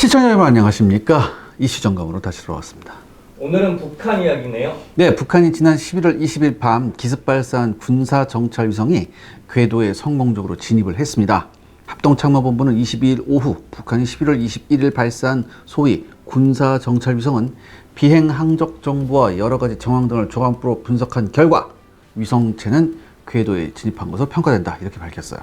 시청자 여러분 안녕하십니까? 이슈 점검으로 다시 돌아왔습니다. 오늘은 북한 이야기네요. 네, 북한이 지난 11월 20일 밤 기습 발사한 군사 정찰 위성이 궤도에 성공적으로 진입을 했습니다. 합동참모본부는 22일 오후 북한이 11월 21일 발사한 소위 군사 정찰 위성은 비행 항적 정보와 여러 가지 정황 등을 종합으로 분석한 결과 위성체는 궤도에 진입한 것으로 평가된다, 이렇게 밝혔어요.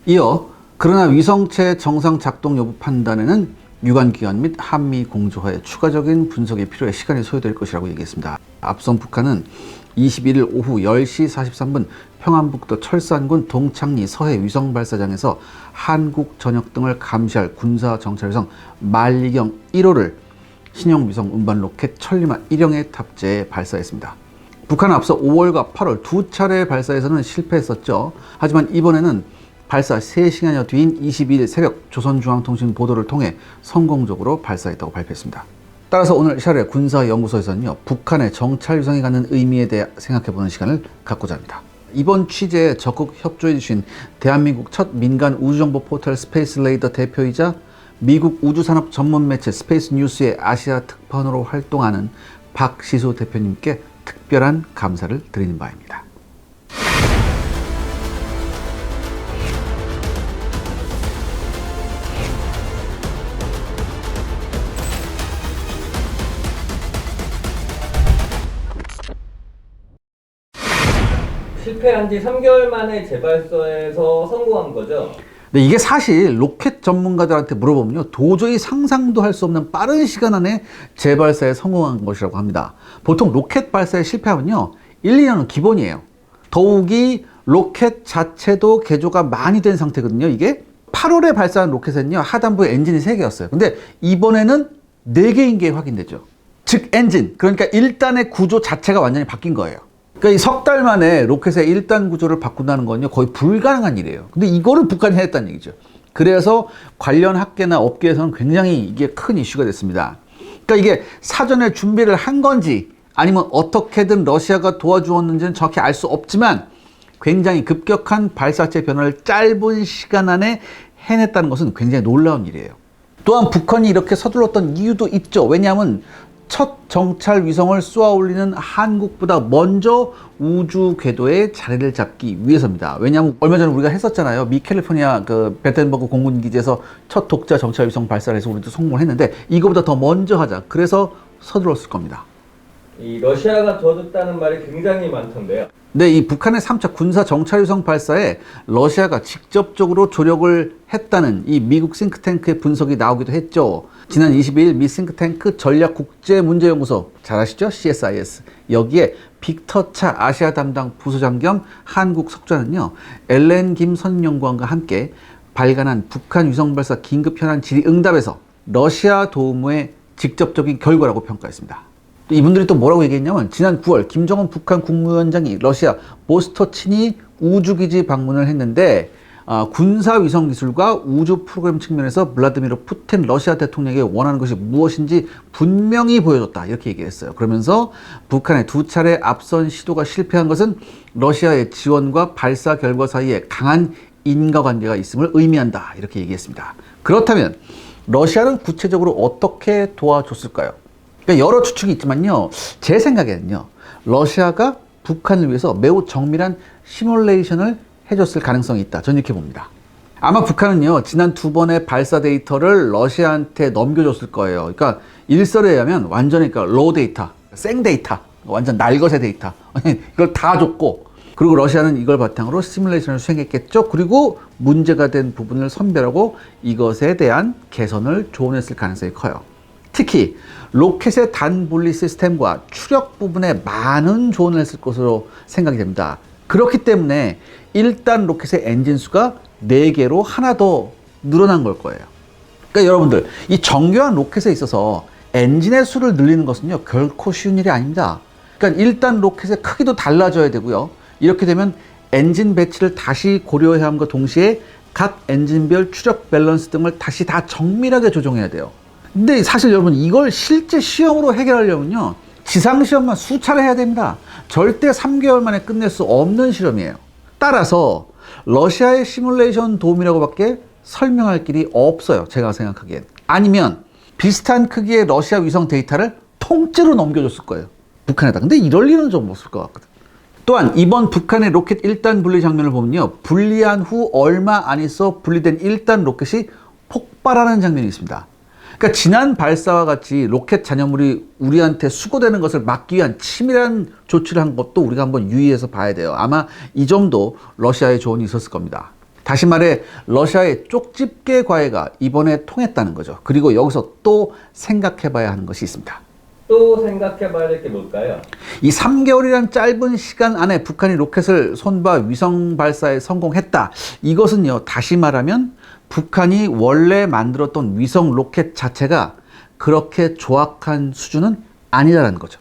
이어 그러나 위성체 정상 작동 여부 판단에는 유관기관 및 한미 공조하에 추가적인 분석이 필요해 시간이 소요될 것이라고 얘기했습니다. 앞선 북한은 21일 오후 10시 43분 평안북도 철산군 동창리 서해 위성발사장에서 한국 전역 등을 감시할 군사 정찰위성 만리경 1호를 신형 위성 운반 로켓 천리마 1형에 탑재해 발사했습니다. 북한은 앞서 5월과 8월 두 차례 발사에서는 실패했었죠. 하지만 이번에는 발사 3시간여 뒤인 22일 새벽 조선중앙통신 보도를 통해 성공적으로 발사했다고 발표했습니다. 따라서 오늘 샤르 군사연구소에서는요, 북한의 정찰위성이 갖는 의미에 대해 생각해보는 시간을 갖고자 합니다. 이번 취재에 적극 협조해 주신 대한민국 첫 민간 우주정보 포털 스페이스 레이더 대표이자 미국 우주산업 전문 매체 스페이스 뉴스의 아시아 특파원으로 활동하는 박시수 대표님께 특별한 감사를 드리는 바입니다. 실패한 지 3개월 만에 재발사에서 성공한 거죠? 네, 이게 사실 로켓 전문가들한테 물어보면요, 도저히 상상도 할 수 없는 빠른 시간 안에 재발사에 성공한 것이라고 합니다. 보통 로켓 발사에 실패하면요, 1, 2년은 기본이에요. 더욱이 로켓 자체도 개조가 많이 된 상태거든요. 이게 8월에 발사한 로켓은요, 하단부에 엔진이 3개였어요. 근데 이번에는 4개인 게 확인되죠. 즉 엔진, 그러니까 1단의 구조 자체가 완전히 바뀐 거예요. 그러니까 이 석 달 만에 로켓의 1단 구조를 바꾼다는 건요, 거의 불가능한 일이에요. 근데 이거를 북한이 해냈다는 얘기죠. 그래서 관련 학계나 업계에서는 굉장히 이게 큰 이슈가 됐습니다. 그러니까 이게 사전에 준비를 한 건지 아니면 어떻게든 러시아가 도와주었는지는 정확히 알 수 없지만 굉장히 급격한 발사체 변화를 짧은 시간 안에 해냈다는 것은 굉장히 놀라운 일이에요. 또한 북한이 이렇게 서둘렀던 이유도 있죠. 왜냐하면 첫 정찰 위성을 쏘아 올리는 한국보다 먼저 우주 궤도에 자리를 잡기 위해서입니다. 왜냐하면 얼마 전에 우리가 했었잖아요. 미 캘리포니아 그 베텐버그 공군 기지에서 첫 독자 정찰 위성 발사를 해서 우리도 성공을 했는데 이거보다 더 먼저 하자. 그래서 서둘렀을 겁니다. 이 러시아가 도와줬다는 말이 굉장히 많던데요. 네, 이 북한의 3차 군사 정찰위성 발사에 러시아가 직접적으로 조력을 했다는 이 미국 싱크탱크의 분석이 나오기도 했죠. 지난 22일 미 싱크탱크 전략국제문제연구소, 잘 아시죠? CSIS. 여기에 빅터 차 아시아 담당 부소장 겸 한국 석좌는요, 엘렌 김 선임연구원과 함께 발간한 북한 위성 발사 긴급 현안 질의응답에서 러시아 도움의 직접적인 결과라고 평가했습니다. 이분들이 또 뭐라고 얘기했냐면 지난 9월 김정은 북한 국무위원장이 러시아 보스토치니 우주기지 방문을 했는데 군사위성 기술과 우주 프로그램 측면에서 블라디미르 푸틴 러시아 대통령에게 원하는 것이 무엇인지 분명히 보여줬다, 이렇게 얘기했어요. 그러면서 북한의 두 차례 앞선 시도가 실패한 것은 러시아의 지원과 발사 결과 사이에 강한 인과관계가 있음을 의미한다, 이렇게 얘기했습니다. 그렇다면 러시아는 구체적으로 어떻게 도와줬을까요? 그러니까 여러 추측이 있지만요, 제 생각에는요, 러시아가 북한을 위해서 매우 정밀한 시뮬레이션을 해줬을 가능성이 있다, 저는 이렇게 봅니다. 아마 북한은요, 지난 2번의 발사 데이터를 러시아한테 넘겨줬을 거예요. 그러니까 일설에 의하면 완전히 그러니까 로 데이터, 생 데이터, 완전 날것의 데이터, 이걸 다 줬고, 그리고 러시아는 이걸 바탕으로 시뮬레이션을 수행했겠죠. 그리고 문제가 된 부분을 선별하고 이것에 대한 개선을 조언했을 가능성이 커요. 특히 로켓의 단분리 시스템과 추력 부분에 많은 조언을 했을 것으로 생각이 됩니다. 그렇기 때문에 1단 로켓의 엔진 수가 4개로 하나 더 늘어난 걸 거예요. 그러니까 여러분들, 이 정교한 로켓에 있어서 엔진의 수를 늘리는 것은요, 결코 쉬운 일이 아닙니다. 그러니까 1단 로켓의 크기도 달라져야 되고요. 이렇게 되면 엔진 배치를 다시 고려해야 함과 동시에 각 엔진별 추력 밸런스 등을 다시 다 정밀하게 조정해야 돼요. 근데 사실 여러분, 이걸 실제 시험으로 해결하려면요, 지상시험만 수차례 해야 됩니다. 절대 3개월 만에 끝낼 수 없는 실험이에요. 따라서 러시아의 시뮬레이션 도움이라고 밖에 설명할 길이 없어요, 제가 생각하기엔. 아니면 비슷한 크기의 러시아 위성 데이터를 통째로 넘겨줬을 거예요. 북한에다. 근데 이럴 일은 좀 없을 것 같거든. 또한 이번 북한의 로켓 1단 분리 장면을 보면요. 분리한 후 얼마 안 있어 분리된 1단 로켓이 폭발하는 장면이 있습니다. 그러니까 지난 발사와 같이 로켓 잔여물이 우리한테 수거되는 것을 막기 위한 치밀한 조치를 한 것도 우리가 한번 유의해서 봐야 돼요. 아마 이 점도 러시아의 조언이 있었을 겁니다. 다시 말해 러시아의 쪽집게 과외가 이번에 통했다는 거죠. 그리고 여기서 또 생각해 봐야 하는 것이 있습니다. 또 생각해 봐야 될 게 뭘까요? 이 3개월이란 짧은 시간 안에 북한이 로켓을 손봐 위성 발사에 성공했다. 이것은요, 다시 말하면 북한이 원래 만들었던 위성 로켓 자체가 그렇게 조악한 수준은 아니라는 거죠.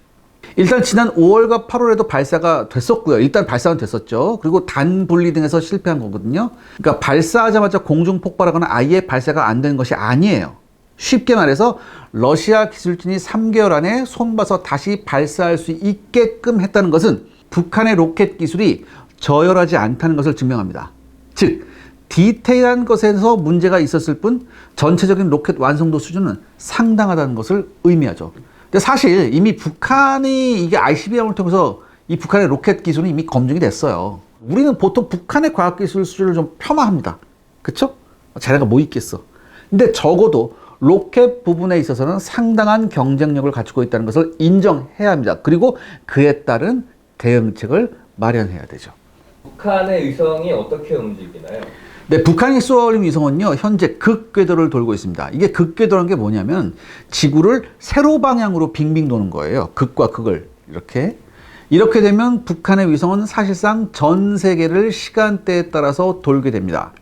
일단 지난 5월과 8월에도 발사가 됐었고요. 일단 발사는 됐었죠. 그리고 단 분리 등에서 실패한 거거든요. 그러니까 발사하자마자 공중 폭발하거나 아예 발사가 안 되는 것이 아니에요. 쉽게 말해서 러시아 기술진이 3개월 안에 손봐서 다시 발사할 수 있게끔 했다는 것은 북한의 로켓 기술이 저열하지 않다는 것을 증명합니다. 즉, 디테일한 것에서 문제가 있었을 뿐 전체적인 로켓 완성도 수준은 상당하다는 것을 의미하죠. 근데 사실 이미 북한이 이게 ICBM을 통해서 이 북한의 로켓 기술은 이미 검증이 됐어요. 우리는 보통 북한의 과학기술 수준을 좀 폄하합니다. 그쵸? 자네가 뭐 있겠어. 근데 적어도 로켓 부분에 있어서는 상당한 경쟁력을 갖추고 있다는 것을 인정해야 합니다. 그리고 그에 따른 대응책을 마련해야 되죠. 북한의 위성이 어떻게 움직이나요? 네, 북한이 쏘아올린 위성은요, 현재 극궤도를 돌고 있습니다. 이게 극궤도라는 게 뭐냐면 지구를 세로 방향으로 빙빙 도는 거예요. 극과 극을 이렇게 되면 북한의 위성은 사실상 전 세계를 시간대에 따라서 돌게 됩니다.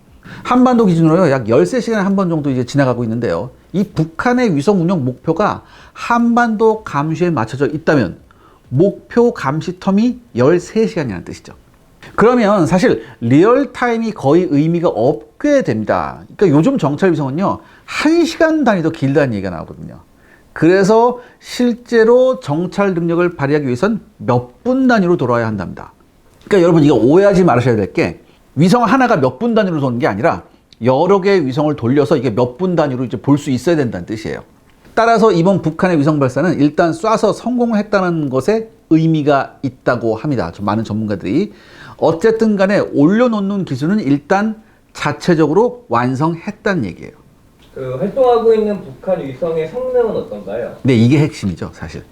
한반도 기준으로요, 약 13시간에 한 번 정도 이제 지나가고 있는데요. 이 북한의 위성 운영 목표가 한반도 감시에 맞춰져 있다면 목표 감시 텀이 13시간이라는 뜻이죠. 그러면 사실 리얼타임이 거의 의미가 없게 됩니다. 그러니까 요즘 정찰 위성은요, 1시간 단위도 길다는 얘기가 나오거든요. 그래서 실제로 정찰 능력을 발휘하기 위해선 몇 분 단위로 돌아야 한답니다. 그러니까 여러분 이거 오해하지 말으셔야 될 게 위성 하나가 몇 분 단위로 도는 게 아니라 여러 개의 위성을 돌려서 이게 몇 분 단위로 이제 볼 수 있어야 된다는 뜻이에요. 따라서 이번 북한의 위성 발사는 일단 쏴서 성공을 했다는 것에 의미가 있다고 합니다. 좀 많은 전문가들이. 어쨌든 간에 올려놓는 기술은 일단 자체적으로 완성했다는 얘기예요. 활동하고 있는 북한 위성의 성능은 어떤가요? 네, 이게 핵심이죠, 사실.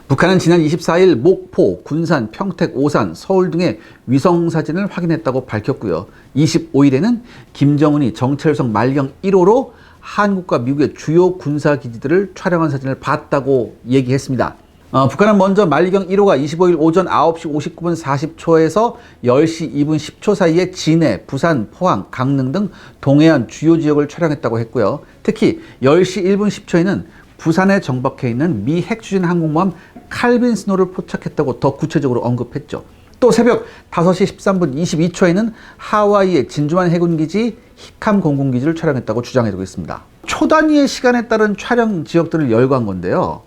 북한은 지난 24일 목포, 군산, 평택, 오산, 서울 등의 위성 사진을 확인했다고 밝혔고요. 25일에는 김정은이 정찰위성 말경 1호로 한국과 미국의 주요 군사기지들을 촬영한 사진을 봤다고 얘기했습니다. 북한은 먼저 말경 1호가 25일 오전 9시 59분 40초에서 10시 2분 10초 사이에 진해, 부산, 포항, 강릉 등 동해안 주요 지역을 촬영했다고 했고요. 특히 10시 1분 10초에는 부산에 정박해 있는 미 핵추진 항공모함 칼빈 스노를 포착했다고 더 구체적으로 언급했죠. 또 새벽 5시 13분 22초에는 하와이의 진주만 해군기지 히캄 공군기지를 촬영했다고 주장해두고 있습니다. 초단위의 시간에 따른 촬영 지역들을 열거한 건데요.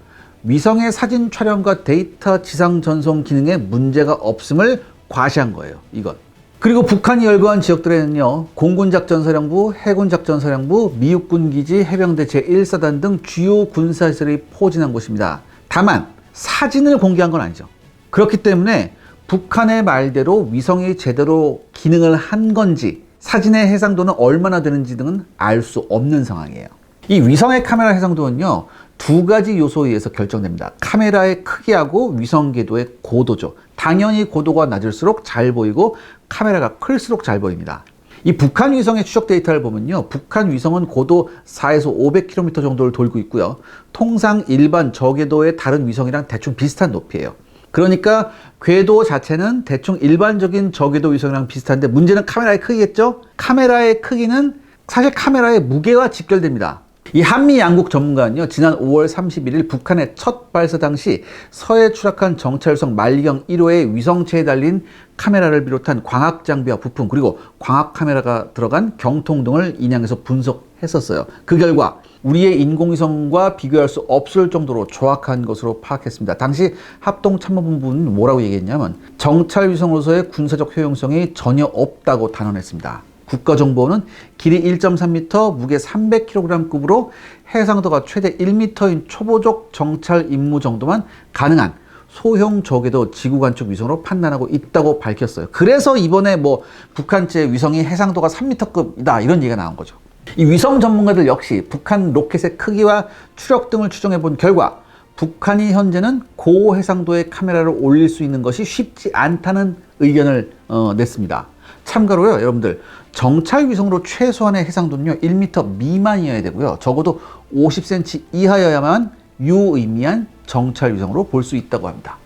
위성의 사진 촬영과 데이터 지상 전송 기능에 문제가 없음을 과시한 거예요. 이건. 그리고 북한이 열거한 지역들에는요, 공군작전사령부, 해군작전사령부, 미육군기지, 해병대 제1사단 등 주요 군사시설이 포진한 곳입니다. 다만 사진을 공개한 건 아니죠. 그렇기 때문에 북한의 말대로 위성이 제대로 기능을 한 건지 사진의 해상도는 얼마나 되는지 등은 알 수 없는 상황이에요. 이 위성의 카메라 해상도는요, 두 가지 요소에 의해서 결정됩니다. 카메라의 크기하고 위성 궤도의 고도죠. 당연히 고도가 낮을수록 잘 보이고 카메라가 클수록 잘 보입니다. 이 북한 위성의 추적 데이터를 보면요, 북한 위성은 고도 4에서 500km 정도를 돌고 있고요. 통상 일반 저궤도의 다른 위성이랑 대충 비슷한 높이예요. 그러니까 궤도 자체는 대충 일반적인 저궤도 위성이랑 비슷한데 문제는 카메라의 크기겠죠? 카메라의 크기는 사실 카메라의 무게와 직결됩니다. 이 한미 양국 전문가는요, 지난 5월 31일 북한의 첫 발사 당시 서해 추락한 정찰위성 말경 1호의 위성체에 달린 카메라를 비롯한 광학 장비와 부품, 그리고 광학 카메라가 들어간 경통 등을 인양해서 분석했었어요. 그 결과 우리의 인공위성과 비교할 수 없을 정도로 조악한 것으로 파악했습니다. 당시 합동참모본부는 뭐라고 얘기했냐면 정찰위성으로서의 군사적 효용성이 전혀 없다고 단언했습니다. 국가정보원은 길이 1.3m, 무게 300kg급으로 해상도가 최대 1m인 초보적 정찰 임무 정도만 가능한 소형 저궤도 지구 관측 위성으로 판단하고 있다고 밝혔어요. 그래서 이번에 뭐 북한제 위성이 해상도가 3m급이다 이런 얘기가 나온 거죠. 이 위성 전문가들 역시 북한 로켓의 크기와 추력 등을 추정해 본 결과 북한이 현재는 고해상도의 카메라를 올릴 수 있는 것이 쉽지 않다는 의견을 냈습니다. 참고로요, 여러분들 정찰 위성으로 최소한의 해상도는요 1m 미만이어야 되고요, 적어도 50cm 이하여야만 유의미한 정찰 위성으로 볼 수 있다고 합니다.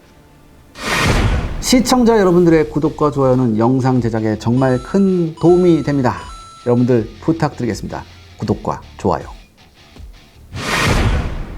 시청자 여러분들의 구독과 좋아요는 영상 제작에 정말 큰 도움이 됩니다. 여러분들 부탁드리겠습니다. 구독과 좋아요.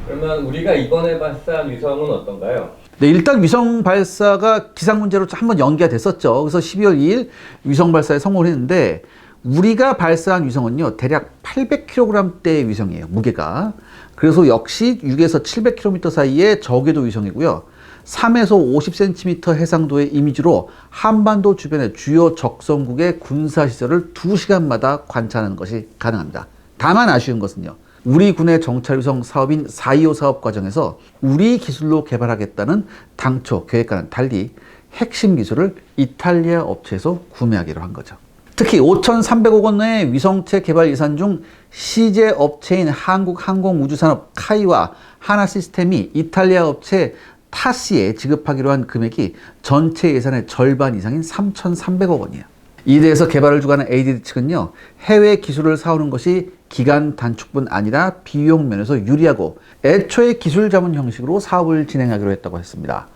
그러면 우리가 이번에 발사한 위성은 어떤가요? 네, 일단 위성 발사가 기상 문제로 한번 연기가 됐었죠. 그래서 12월 2일 위성 발사에 성공을 했는데 우리가 발사한 위성은요 대략 800kg대의 위성이에요, 무게가. 그래서 역시 6에서 700km 사이의 저궤도 위성이고요, 3에서 50cm 해상도의 이미지로 한반도 주변의 주요 적성국의 군사시설을 2시간마다 관찰하는 것이 가능합니다. 다만 아쉬운 것은요, 우리 군의 정찰위성 사업인 425 사업 과정에서 우리 기술로 개발하겠다는 당초 계획과는 달리 핵심 기술을 이탈리아 업체에서 구매하기로 한 거죠. 특히 5,300억 원의 위성체 개발 예산 중 시제 업체인 한국항공우주산업 카이와 하나시스템이 이탈리아 업체 타시에 지급하기로 한 금액이 전체 예산의 절반 이상인 3,300억 원이에요. 이에 대해서 개발을 주관한 ADD 측은요, 해외 기술을 사오는 것이 기간 단축뿐 아니라 비용 면에서 유리하고 애초에 기술 자문 형식으로 사업을 진행하기로 했다고 했습니다.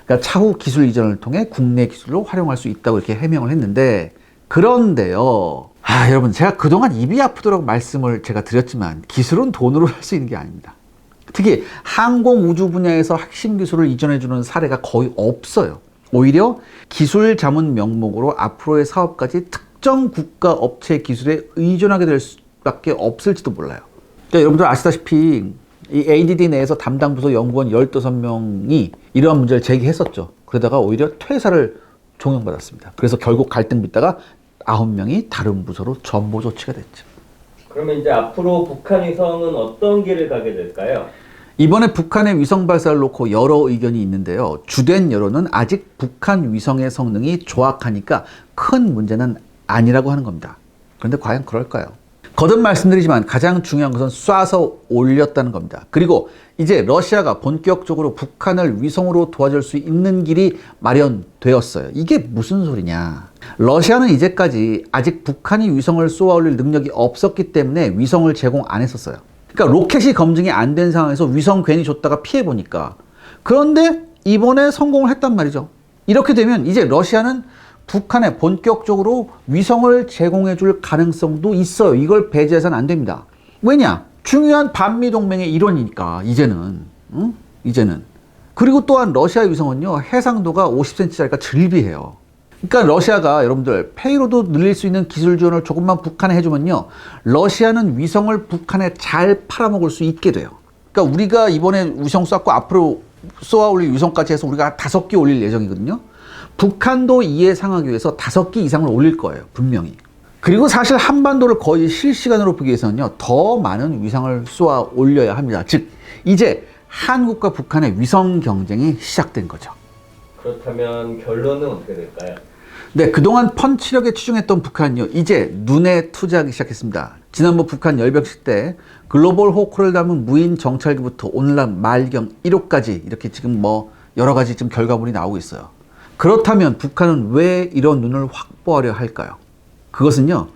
그러니까 차후 기술 이전을 통해 국내 기술로 활용할 수 있다고 이렇게 해명을 했는데, 그런데요, 여러분 제가 그동안 입이 아프도록 말씀을 제가 드렸지만 기술은 돈으로 할 수 있는 게 아닙니다. 특히 항공 우주 분야에서 핵심 기술을 이전해주는 사례가 거의 없어요. 오히려 기술 자문 명목으로 앞으로의 사업까지 특정 국가 업체 기술에 의존하게 될 수밖에 없을지도 몰라요. 그러니까 여러분들 아시다시피 이 ADD 내에서 담당 부서 연구원 15명이 이러한 문제를 제기했었죠. 그러다가 오히려 퇴사를 종용받았습니다. 그래서 결국 갈등 빚다가 9명이 다른 부서로 전보 조치가 됐죠. 그러면 이제 앞으로 북한 위성은 어떤 길을 가게 될까요? 이번에 북한의 위성 발사를 놓고 여러 의견이 있는데요. 주된 여론은 아직 북한 위성의 성능이 조악하니까 큰 문제는 아니라고 하는 겁니다. 그런데 과연 그럴까요? 거듭 말씀드리지만 가장 중요한 것은 쏴서 올렸다는 겁니다. 그리고 이제 러시아가 본격적으로 북한을 위성으로 도와줄 수 있는 길이 마련되었어요. 이게 무슨 소리냐? 러시아는 이제까지 아직 북한이 위성을 쏘아 올릴 능력이 없었기 때문에 위성을 제공 안 했었어요. 그러니까 로켓이 검증이 안 된 상황에서 위성 괜히 줬다가 피해보니까. 그런데 이번에 성공을 했단 말이죠. 이렇게 되면 이제 러시아는 북한에 본격적으로 위성을 제공해 줄 가능성도 있어요. 이걸 배제해서는 안 됩니다. 왜냐? 중요한 반미동맹의 일원이니까 이제는. 이제는. 그리고 또한 러시아 위성은요 해상도가 50cm짜리가 즐비해요. 그러니까 러시아가 여러분들 페이로드 늘릴 수 있는 기술 지원을 조금만 북한에 해주면요, 러시아는 위성을 북한에 잘 팔아먹을 수 있게 돼요. 그러니까 우리가 이번에 위성 쐈고 앞으로 쏘아 올릴 위성까지 해서 우리가 5개 올릴 예정이거든요. 북한도 이에 상하기 위해서 5개 이상을 올릴 거예요, 분명히. 그리고 사실 한반도를 거의 실시간으로 보기 위해서는요 더 많은 위성을 쏘아 올려야 합니다. 즉 이제 한국과 북한의 위성 경쟁이 시작된 거죠. 그렇다면 결론은 어떻게 될까요? 네, 그동안 펀치력에 치중했던 북한은요 이제 눈에 투자하기 시작했습니다. 지난번 북한 열병식 때 글로벌 호크를 담은 무인 정찰기부터 오늘날 말경 1호까지 이렇게 지금 뭐 여러 가지 지금 결과물이 나오고 있어요. 그렇다면 북한은 왜 이런 눈을 확보하려 할까요? 그것은요,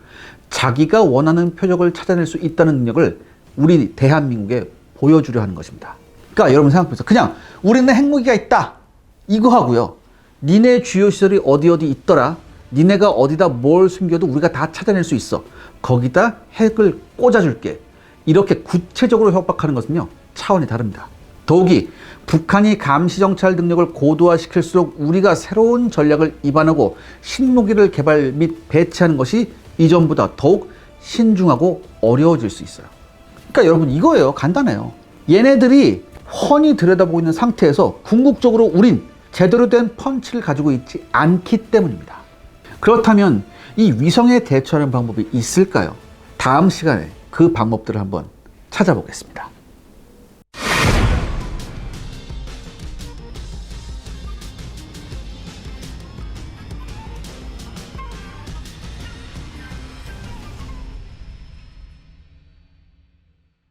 자기가 원하는 표적을 찾아낼 수 있다는 능력을 우리 대한민국에 보여주려 하는 것입니다. 그러니까 여러분 생각해보세요. 그냥 우리는 핵무기가 있다 이거 하고요, 니네 주요 시설이 어디 있더라, 니네가 어디다 뭘 숨겨도 우리가 다 찾아낼 수 있어, 거기다 핵을 꽂아줄게, 이렇게 구체적으로 협박하는 것은요 차원이 다릅니다. 더욱이 북한이 감시정찰 능력을 고도화시킬수록 우리가 새로운 전략을 입안하고 신무기를 개발 및 배치하는 것이 이전보다 더욱 신중하고 어려워질 수 있어요. 그러니까 여러분 이거예요. 간단해요. 얘네들이 훤히 들여다보고 있는 상태에서 궁극적으로 우린 제대로 된 펀치를 가지고 있지 않기 때문입니다. 그렇다면 이 위성에 대처하는 방법이 있을까요? 다음 시간에 그 방법들을 한번 찾아보겠습니다.